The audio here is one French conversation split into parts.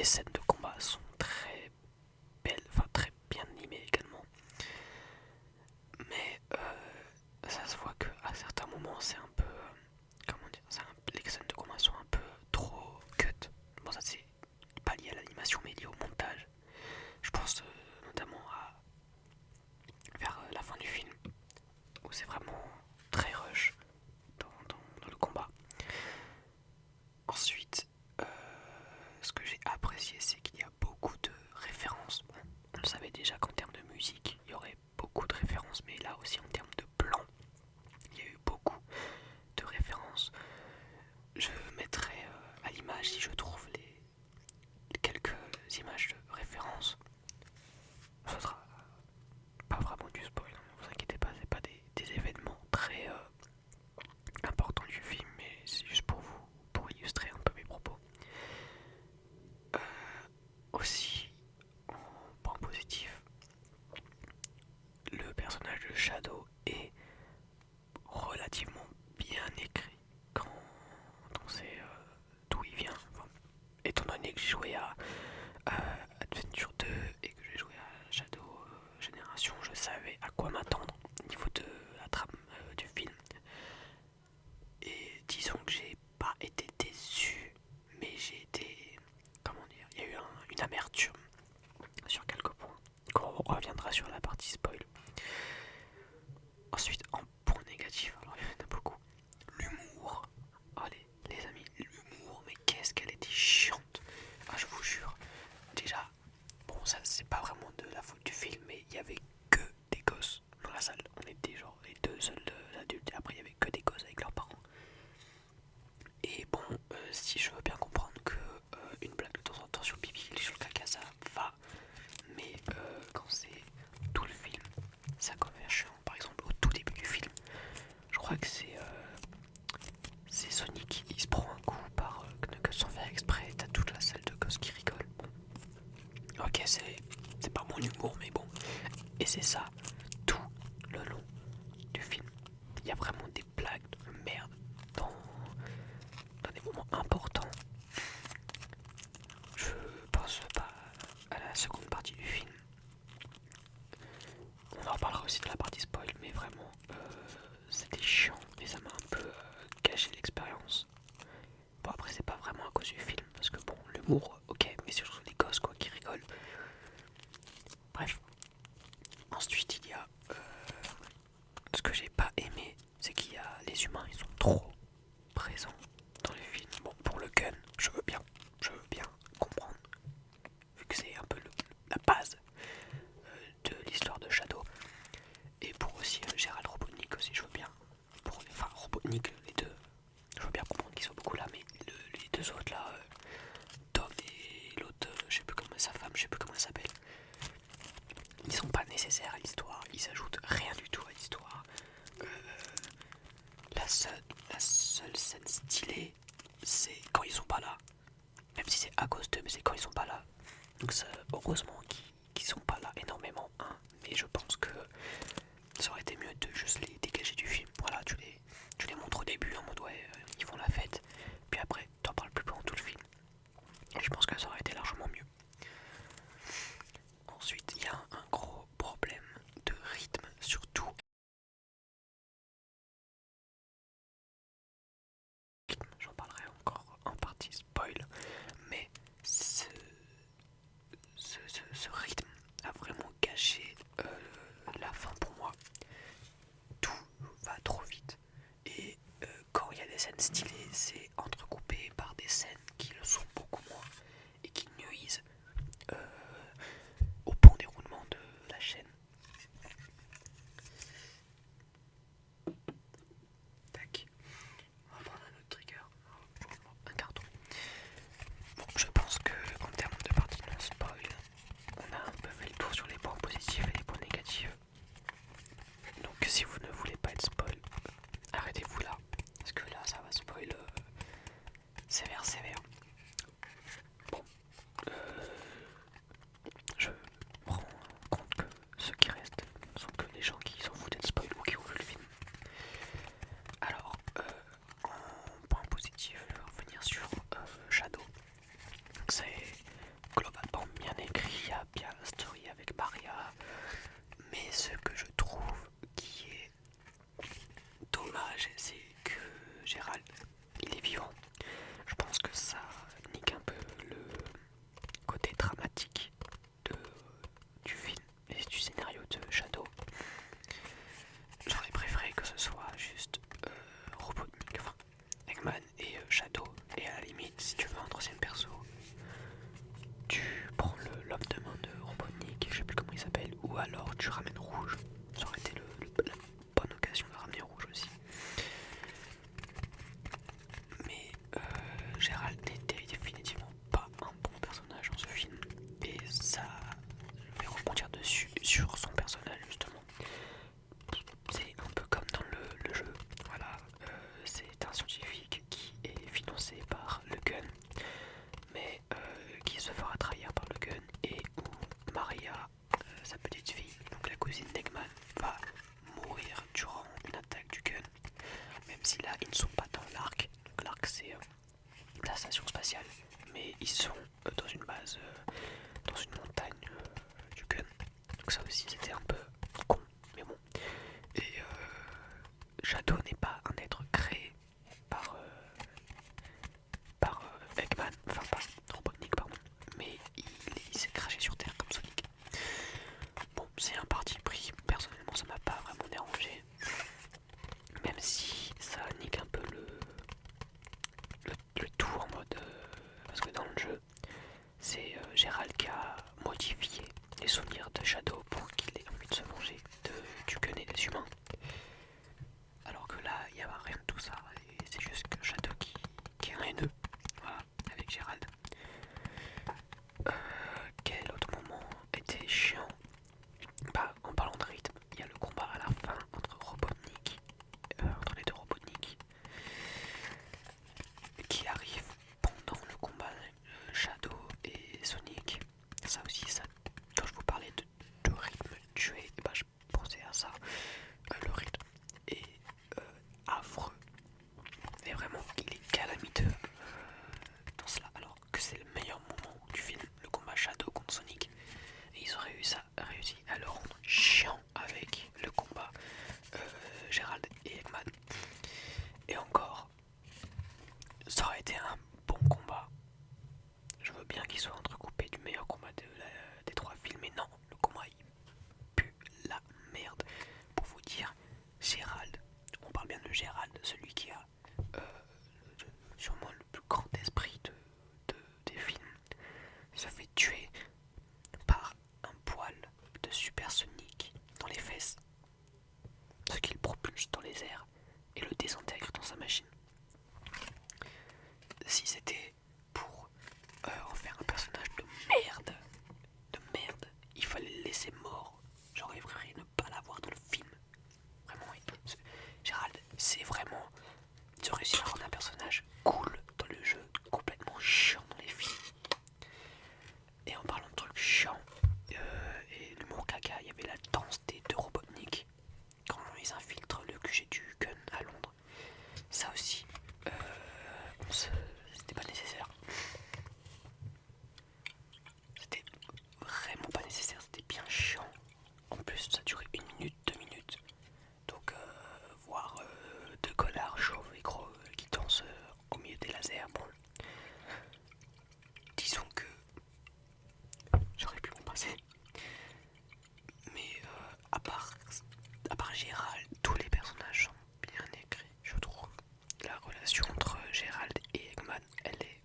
scènes de combat sont très belles, enfin très bien animées également. Mais ça se voit qu'à certains moments c'est un peu, comment dire, les scènes de combat sont un peu trop cut. Bon, ça c'est pas lié à l'animation mais lié au montage. Je pense notamment vers la fin du film où c'est vraiment très rush dans le combat. Ensuite, ce que j'ai apprécié, c'est qu'il y a beaucoup de références. Bon, on le savait déjà qu'en termes de musique, il y aurait beaucoup de références, mais là aussi en termes de plan, il y a eu beaucoup de références. Je mettrai à l'image, si je trouve quelques images de références. Ce sera pas vraiment du spoil, ne vous inquiétez pas, c'est pas des événements très importants du film, mais c'est juste pour illustrer un peu mes propos. Aussi, en point positif, le personnage de Shadow est relativement bien écrit quand on sait d'où il vient. Enfin, étant donné que j'ai joué à Adventure 2 et que j'ai joué à Shadow Génération, je savais à quoi m'attendre au niveau de la trame du film. Et disons que j'ai pas été déçu, mais j'ai été. Comment dire, il y a eu une amertume sur quelques points. On reviendra sur la partie spoil. Ensuite, en point négatif, alors il y en a beaucoup. L'humour. Oh les amis, l'humour, mais qu'est-ce qu'elle était chiante. Ah, je vous jure. Déjà, bon, ça c'est pas vraiment de la faute du film, mais il y avait que des gosses dans la salle. On était genre les deux seuls adultes, et après il y avait que des gosses avec leurs parents. Et bon, si je veux bien comprendre que une blague de temps en temps sur le pipi, sur le caca, ça va. Mais quand c'est tout le film, ça commence à faire chiant. Par exemple, au tout début du film, je crois que c'est Sonic qui se prend un coup par Knuckles sans faire exprès. T'as toute la salle de gosses qui rigole. Bon. Ok, c'est pas mon humour, mais bon. Et c'est ça tout le long du film. Il y a vraiment des blagues de merde dans des moments importants. Je pense pas à la seconde partie du film. On en reparlera aussi de la partie spoil, mais vraiment, c'était chiant et ça m'a un peu gâché l'expérience. Bon, après, c'est pas vraiment à cause du film, parce que bon, l'humour, ok, mais c'est surtout des gosses quoi qui rigolent. Bref. Ensuite, il y a ce que j'ai pas aimé, c'est qu'il y a les humains, ils sont trop présents dans le film. Bon, pour le gun, je veux bien comprendre, vu que c'est un peu la base de l'histoire de Shadow. Et pour aussi Gérald Robotnik aussi, je veux bien. Enfin, Robotnik, les deux, je veux bien comprendre qu'ils soient beaucoup là, mais les deux autres là, Tom et l'autre, je sais plus comment sa femme, je sais plus comment elle s'appelle, ils sont pas nécessaires à l'histoire, ils s'ajoutent rien du tout à l'histoire. Euh, la seule scène stylée, c'est quand ils sont pas là. Même si c'est à cause d'eux, mais c'est quand ils sont pas là. Donc heureusement qu'ils sont pas là énormément, hein, mais je pense que ça aurait été mieux de juste les dégager du film. Voilà, tu les montres au début en mode ouais, ils font la fête, puis après t'en parles plus pendant tout le film. Et je pense que ça aurait été largement mieux. Ensuite, il y a un gros problème de rythme, surtout. J'en parlerai encore en partie spoil, mais ce rythme a vraiment gâché la fin pour moi. Tout va trop vite. Et quand il y a des scènes alors tu ramènes rouge. Ça aurait été la bonne occasion de ramener rouge aussi. Mais Gérald n'était définitivement pas un bon personnage dans ce film. Et ça, je vais rebondir dessus, sur son personnage justement. C'est un peu comme dans le jeu. Voilà, c'est un scientifique qui est financé par le gun, mais qui se fera trahir par le gun et où Maria, sa petite fille, donc la cousine d'Eggman, va mourir durant une attaque du gun. Même si là ils ne sont pas dans l'arc. Donc l'arc c'est la station spatiale, mais ils sont dans une base, dans une montagne du gun. Donc ça aussi c'était un peu con, mais bon. Et Shadow n'est pas un être créé par Eggman, enfin par Robotnik pardon, mais il s'est craché sur Terre comme Sonic. Bon, c'est un parti pris, personnellement ça m'a pas vraiment dérangé, même si ça nique un peu le tout en mode... parce que dans le jeu, c'est Gérald qui a modifié les souvenirs de Shadow pour qu'il ait envie de se venger du gun et des humains. Alors que là, il n'y a rien de tout ça, et c'est juste que Shadow qui est un haineux, voilà, avec Gérald. Quel autre moment était chiant? Bah, en parlant de rythme, il y a le combat à la fin entre Robotnik, entre les deux Robotnik, qui arrive pendant le combat Shadow et Sonic. Ça aussi, ça, quand je vous parlais de rythme tué, bah, je pensais à ça. Le rythme est affreux, et vraiment il est calamiteux dans cela, alors que c'est le meilleur moment du film, le combat Shadow contre Sonic. Et ils auraient réussi à le rendre chiant avec le combat Gérald et Eggman. Et encore, ça aurait été un bon combat. Je veux bien qu'il soit entrecoupé du meilleur combat des trois films, mais non, le combat il pue la merde. Pour vous dire, Gérald, on parle bien de Gérald, celui qui a sûrement le plus grand esprit des films, se fait tuer par un poil de supersonique dans les fesses, ce qu'il propulse dans les airs et le désintègre dans sa machine. Si c'était pour en faire un personnage de merde, il fallait le laisser mort. J'aurais préféré ne pas l'avoir dans le film. Vraiment, Gérald, c'est vraiment... Ils ont réussi à rendre un personnage cool dans le jeu, complètement chiant dans les films. Et en parlant de trucs chiants et l'humour caca, il y avait la danse des deux Robotnik quand ils infiltrent le QG du gun à Londres. Ça aussi, c'était pas nécessaire. C'était vraiment pas nécessaire, c'était bien chiant. En plus, ça durait 1 minute, 2 minutes. Donc, voir deux connards chauves et gros qui dansent au milieu des lasers, bon, disons que j'aurais pu m'en passer. Mais à part Gérald, tous les personnages sont bien écrits, je trouve. La relation entre Gérald et Eggman, elle est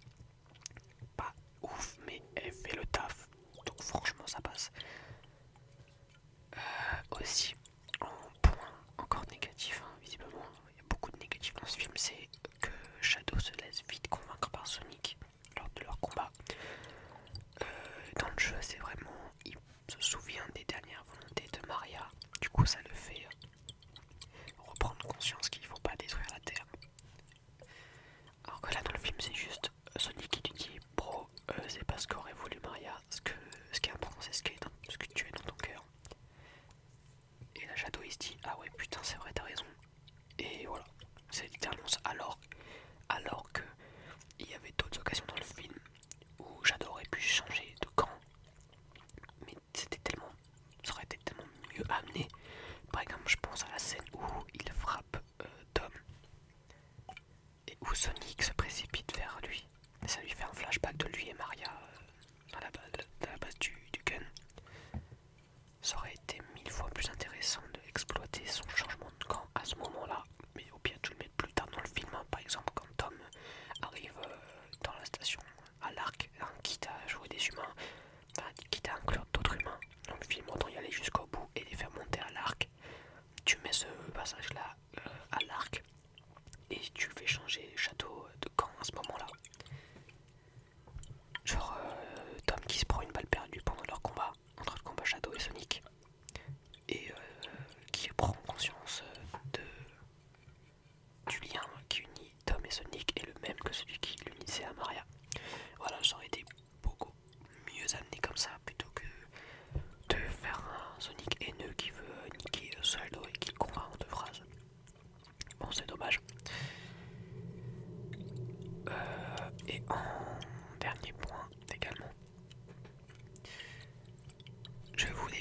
pas ouf, mais elle fait le taf. Donc franchement, ça passe. Aussi, en point encore négatif, hein, visiblement, il y a beaucoup de négatifs dans ce film, c'est que Shadow se laisse vite convaincre par Sonic lors de leur combat. Dans le jeu, c'est vraiment, il se souvient des dernières volontés de Maria, du coup ça le fait reprendre conscience qu'il ne faut pas détruire la Terre. Alors que là dans le film c'est juste Sonic qui lui dit bro, c'est pas ce qu'aurait voulu Maria, ce qui est important c'est ce que tu es dans ton cœur. Et là Shadow il se dit ah ouais putain c'est vrai t'as raison. Et voilà, c'est littéralement ça. Alors que il y avait d'autres occasions dans le film où Shadow aurait pu changer de camp, mais ça aurait été tellement mieux amené. Par exemple, je pense à la scène où il frappe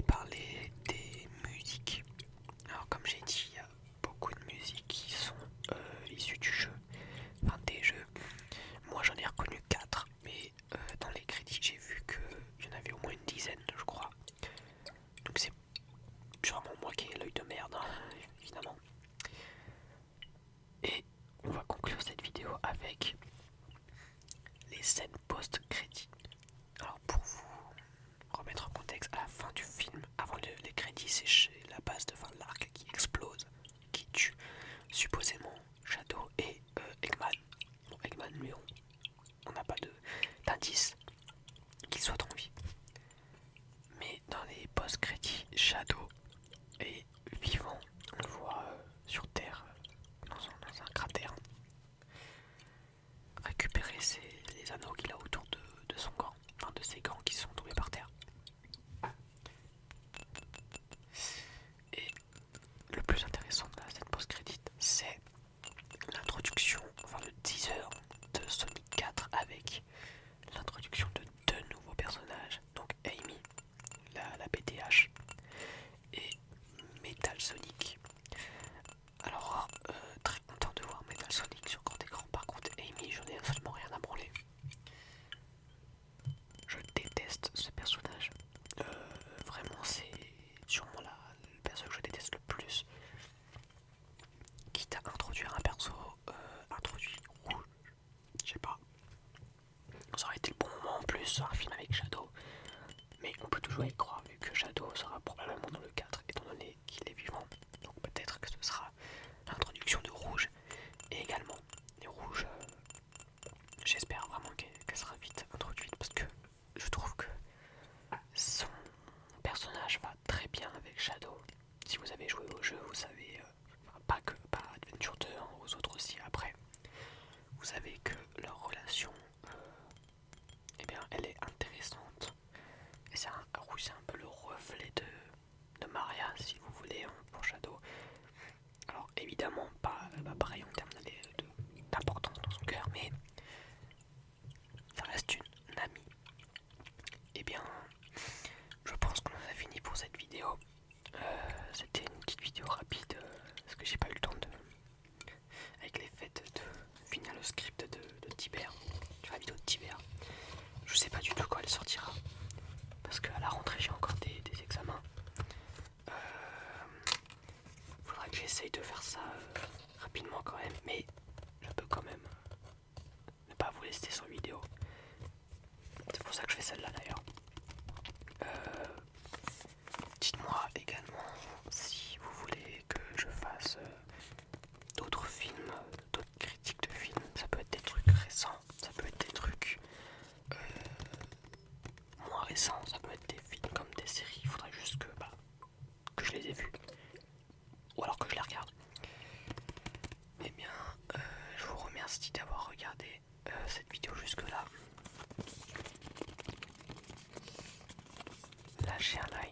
voulais parler des musiques. Alors comme j'ai dit, il y a beaucoup de musiques qui sont issues du jeu, enfin des jeux. Moi j'en ai reconnu 4, mais dans les crédits j'ai vu qu'il y en avait au moins une dizaine, je crois. Donc c'est sûrement moi qui ai l'œil de merde, hein, évidemment. Et on va conclure cette vidéo avec les scènes post-crédit. Alors pour vous remettre en contexte, à la fin du film, avant les crédits, c'est la base de fin de l'arc qui explose, qui tue supposément Shadow et Eggman. Bon, Eggman, lui, on n'a pas d'indice qu'il soit en vie. Mais dans les post-crédits, Shadow est vivant. On le voit sur Terre, dans un cratère, récupérer les anneaux qu'il a autour de son gant, enfin de ses gants qui sont tombés par terre. Et le plus intéressant de la scène post-crédit, c'est l'introduction, enfin le teaser de Sonic 4 avec l'introduction de deux nouveaux personnages, donc Amy, la BTH, et Metal Sonic. Alors, très content de voir Metal Sonic sur grand écran. Par contre, Amy, j'en ai absolument rien à branler. Je déteste ce personnage. Vraiment, c'est sûrement le perso que je déteste le plus. Quitte à introduire un perso introduit rouge, je sais pas. Ça aurait été le bon moment en plus, un film avec Shadow. Mais on peut toujours y croire vu que Shadow sera probablement dans le 4 étant donné qu'il est vivant. Donc peut-être que ce sera l'introduction de Rouge. Et également, les Rouges, j'espère vraiment qu'elle sera vite introduite parce que je trouve que son personnage va très bien avec Shadow. Si vous avez joué au jeu, vous savez, pas que par Adventure 2, hein, aux autres aussi après, vous savez que leur relation, eh bien, elle est intéressante. Et Rouge, c'est un peu le reflet de Maria, si vous voulez, hein, pour Shadow. Alors évidemment, pas pareil en termes d'importance dans son cœur, mais ça reste une amie. Eh bien, je pense qu'on en a fini pour cette vidéo. C'était une petite vidéo rapide, parce que j'ai pas eu le temps avec les fêtes de finir le script de Tibère, sur la vidéo de Tibère. Je sais pas du tout quand elle sortira, parce qu'à la rentrée j'ai encore des examens. Faudra que j'essaye de faire ça rapidement quand même, mais je peux quand même ne pas vous laisser sans vidéo. C'est pour ça que je fais celle-là d'ailleurs. Dites-moi également si vous voulez que je fasse d'autres films, d'autres critiques de films. Ça peut être des trucs récents, ça peut être des trucs moins récents, ça peut être des films comme des séries. Il faudrait juste que je les ai vus, ou alors que je les regarde. Eh bien, je vous remercie d'avoir regardé cette vidéo jusque là. Lâchez un like.